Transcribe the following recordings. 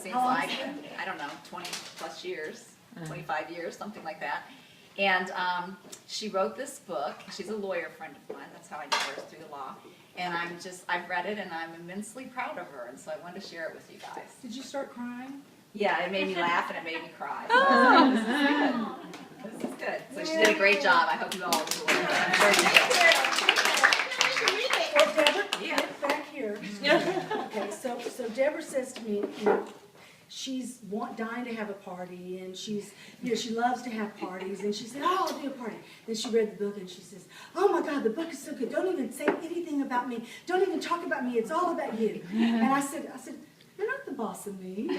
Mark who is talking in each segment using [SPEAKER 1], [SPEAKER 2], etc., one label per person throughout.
[SPEAKER 1] seems like, I don't know, 20 plus years, 25 years, something like that. And she wrote this book. She's a lawyer friend of mine. That's how I know her, through the law. And I've read it, and I'm immensely proud of her. And so I wanted to share it with you guys.
[SPEAKER 2] Did you start crying?
[SPEAKER 1] Yeah, it made me laugh and it made me cry. So I was like, this is good. So she did a great job. I hope you all enjoyed it. I'm sure you did.
[SPEAKER 2] Well, Debra,
[SPEAKER 1] Yeah.
[SPEAKER 2] get back here. Okay, so Debra says to me, she's dying to have a party, and she loves to have parties, and she said, oh, I'll do a party. Then she read the book, and she says, oh my God, the book is so good. Don't even say anything about me. Don't even talk about me. It's all about you. And I said, you're not the boss of me. You're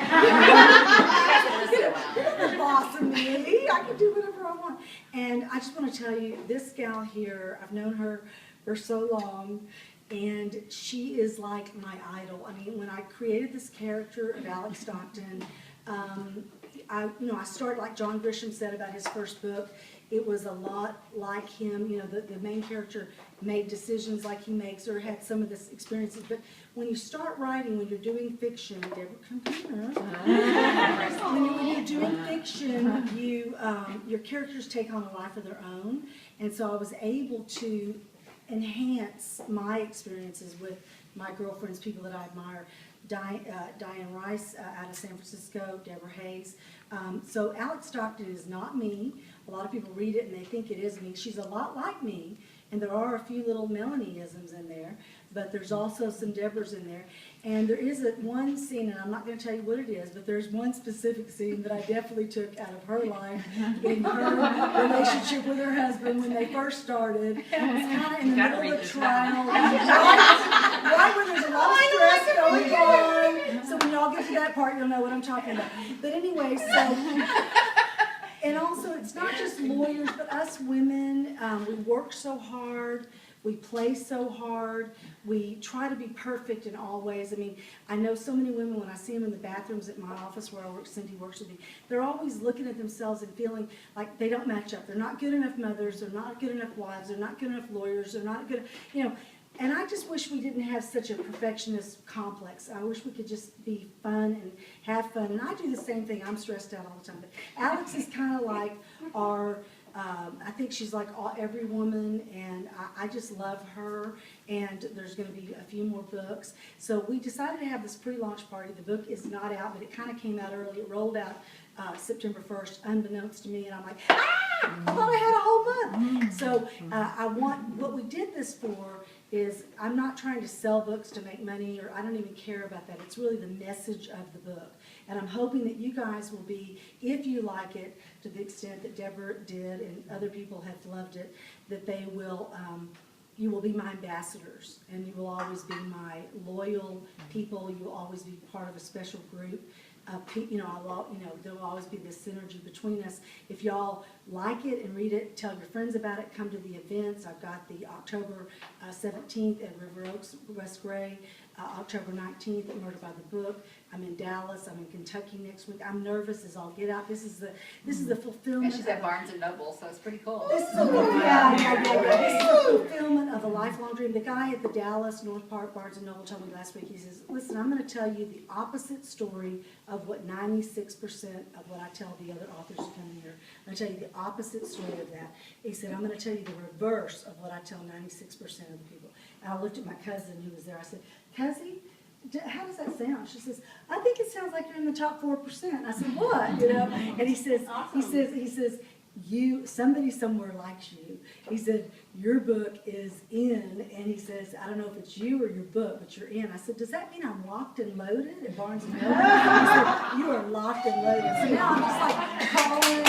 [SPEAKER 2] the boss of me. I can do whatever I want. And I just want to tell you, this gal here, I've known her for so long, and she is like my idol. I mean, when I created this character of Alex Stockton, I started like John Grisham said about his first book. It was a lot like him. The main character made decisions like he makes, or had some of this experiences. But when you start writing, when you're doing fiction, Debra, come here. When you're doing fiction, your characters take on a life of their own, and so I was able to enhance my experiences with my girlfriends, people that I admire. Diane Rice out of San Francisco, Deborah Hayes. So Alex Stockton is not me. A lot of people read it and they think it is me. She's a lot like me, and there are a few little Melanie-isms in there, but there's also some Debras in there. And there is one scene, and I'm not going to tell you what it is, but there's one specific scene that I definitely took out of her life in her relationship with her husband when they first started. It's kind of in the middle of the trial, right when there's a lot of stress going on. So when y'all get to that part, you'll know what I'm talking about. But anyway, and also it's not just lawyers, but us women. We work so hard. We play so hard. We try to be perfect in all ways. I mean, I know so many women, when I see them in the bathrooms at my office where I work, Cindy works with me, they're always looking at themselves and feeling like they don't match up. They're not good enough mothers. They're not good enough wives. They're not good enough lawyers. They're not good, And I just wish we didn't have such a perfectionist complex. I wish we could just be fun and have fun. And I do the same thing. I'm stressed out all the time. But Alex is kind of like our... I think she's like every woman, and I just love her, and there's going to be a few more books. So we decided to have this pre-launch party. The book is not out, but it kind of came out early. It rolled out September 1st, unbeknownst to me, and I'm like, I thought I had a whole month. So what we did this for is, I'm not trying to sell books to make money, or I don't even care about that. It's really the message of the book. And I'm hoping that you guys will be, if you like it, to the extent that Debra did and other people have loved it, that they will, you will be my ambassadors, and you will always be my loyal people. You will always be part of a special group. There will always be this synergy between us. If y'all like it and read it, tell your friends about it, come to the events. I've got the October 17th at River Oaks, West Gray, October 19th at Murder by the Book. I'm in Dallas. I'm in Kentucky next week. I'm nervous as all get out. This is the fulfillment.
[SPEAKER 1] And she's at Barnes & Noble, so it's pretty cool.
[SPEAKER 2] This is the fulfillment of a lifelong dream. The guy at the Dallas North Park Barnes & Noble told me last week, he says, listen, I'm going to tell you the opposite story of what 96% of what I tell the other authors who come here. I'm going to tell you the opposite story of that. He said, I'm going to tell you the reverse of what I tell 96% of the people. And I looked at my cousin who was there. I said, Cousin, how does that sound? She says, I think it sounds like you're in the top 4%. I said, what? And he says, somebody somewhere likes you. He said, your book is in, and he says, I don't know if it's you or your book, but you're in. I said, does that mean I'm locked and loaded at Barnes & Noble? He said, you are locked and loaded. So now I'm just like calling,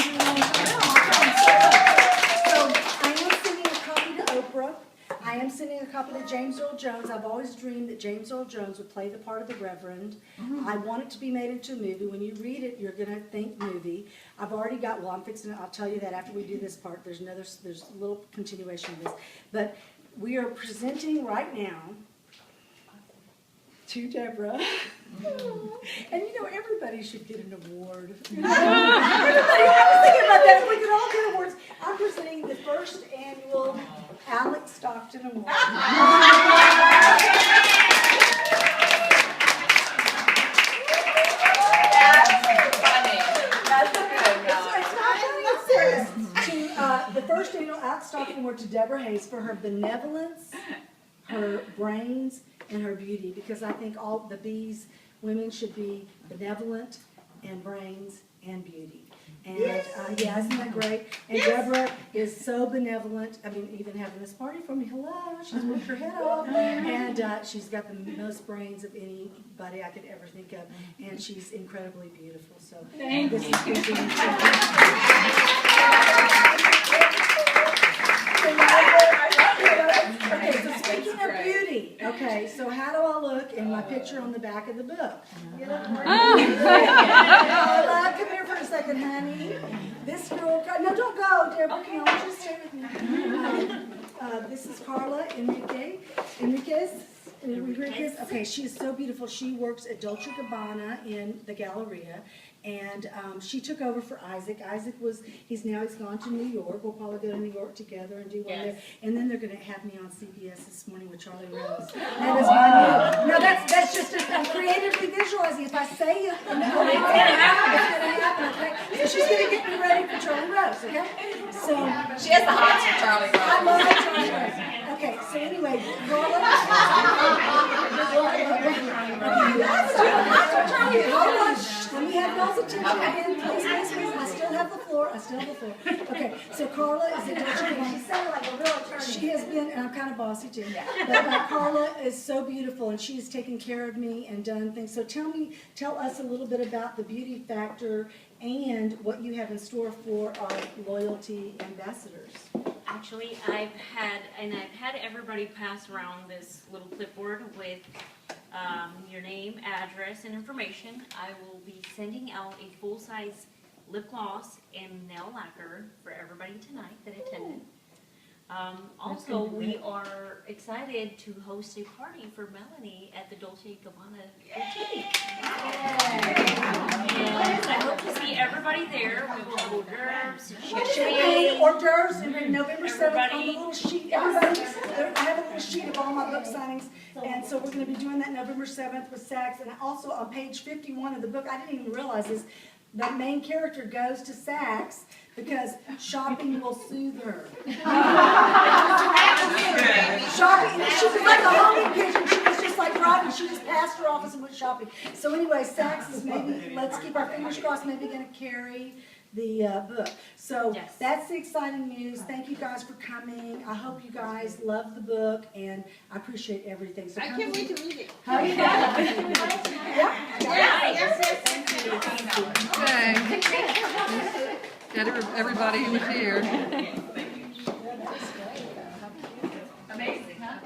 [SPEAKER 2] So I am sending a copy to Oprah. I am sending a copy to James Earl Jones. I've always dreamed that James Earl Jones would play the part of the Reverend. I want it to be made into a movie. When you read it, you're going to think movie. I've already got, I'm fixing it. I'll tell you that after we do this part. There's a little continuation of this. But we are presenting right now to Debra. And everybody should get an award. Everybody, I was thinking about that. If we could all get awards. I'm presenting the first annual Alex Stockton Award. Stockton award to Debra Hayes for her benevolence, her brains, and her beauty, because I think all the B's women should be benevolent and brains and beauty. And yeah, isn't that great? And Debra is so benevolent. I mean, even having this party for me. Hello, she's worked her head off, and she's got the most brains of anybody I could ever think of, and she's incredibly beautiful. So this is good to meet Okay, so speaking of beauty, okay, so how do I look in my picture on the back of the book? You look Carla, come here for a second, honey. This girl, no, don't go, Debra, come on, just stay with me. This is Carla Enriquez. Okay, she is so beautiful. She works at Dolce & Gabbana in the Galleria, and she took over for Isaac. He's gone to New York. We'll probably go to New York together and do one there. And then they're going to have me on CBS this morning with Charlie Rose. That is my new. No, that's just I'm creatively visualizing. If I say it, it's going to happen. Okay? So she's going to get me ready for Charlie Rose. Okay? So
[SPEAKER 1] She has the hots for Charlie Rose.
[SPEAKER 2] I love Charlie Rose. Okay, so anyway, let me have y'all's attention again, please. I still have the floor. Okay, so Carla is a Dolce & Gabbana. She sounded like a real attorney. She has been, and I'm kind of bossy too. But Carla is so beautiful, and she's taken care of me and done things. So tell us a little bit about the beauty factor and what you have in store for our loyalty ambassadors.
[SPEAKER 3] Actually, I've had everybody pass around this little clipboard with your name, address, and information. I will be sending out a full-size lip gloss and nail lacquer for everybody tonight that attended. Also, we are excited to host a party for Melanie at the Dolce & Gabbana boutique. And I hope to see everybody there. We will have hors d'oeuvres, champagne,
[SPEAKER 2] Hors d'oeuvres, and then November 7th on the little sheet. Everybody, I have a little sheet of all my book signings, and so we're going to be doing that November 7th with Saks. And also on page 51 of the book, I didn't even realize this, the main character goes to Saks because shopping will soothe her. Shopping, she was like a homing pigeon. She was just like Robin. She just passed her office and went shopping. So anyway, Saks is maybe, let's keep our fingers crossed, maybe going to carry the book. So
[SPEAKER 3] yes.
[SPEAKER 2] That's the exciting news. Thank you guys for coming. I hope you guys love the book, and I appreciate everything. So
[SPEAKER 4] I can't wait to read it.
[SPEAKER 2] How you
[SPEAKER 5] Okay. Everybody was here.
[SPEAKER 1] Amazing, huh?